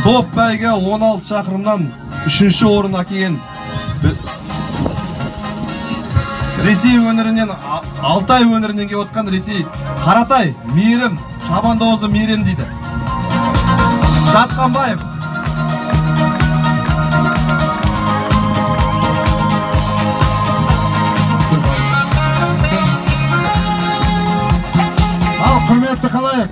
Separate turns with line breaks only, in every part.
Топ бәйге 16 шақырымнан 3-ші орынға келген Ресей өңірінен, Алтай өңірінен келіп отқан Ресей Қаратай, Мейірім, Шабандозы Мейірім дейді. Жатқанбаев.
Құрметті қалайық,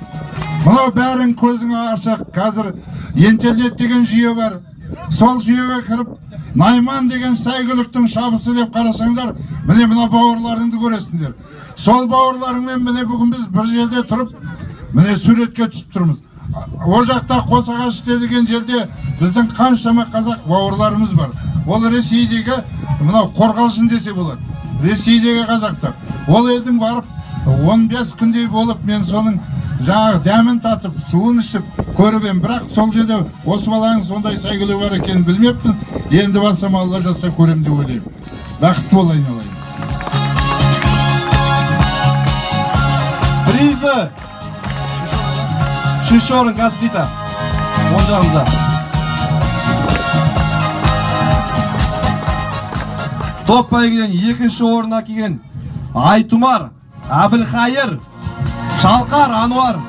мынау бәрін көзіңе ашық. Қазір интернет деген жүйе бар. Сол жүйеге кіріп, Найман деген сәйгүліктің шабысы деп қарасаңдар, міне мына бауырларыңды көресіңдер. Сол бауырларыңмен міне бүгін біз бір жерде тұрып, міне суретке түсіп тұрмыз. О жақта Қосағаш деген жерде біздің қаншама қазақ бауырларымыз бар. Ол Ресейдегі, мынау Қорғалжын десе болады. Ресейдегі қазақтар. Ол елдің барып 15 күндей болып, мен соның жаңағы дәмін татып, суын ішіп көріп ем. Бірақ сол жерде осы баланың сондай сәйгүлі бар екенін білмеппін. Енді барсам Алла жазса көрем деп ойлаймын. Бақытты болайын алайын.
Призы 3-ші орын Қазпита. Оң жағымызда. Топ бәйгеден 2-ші орынға келген Айтұмар, Әбілхайыр, Шалқар Ануар.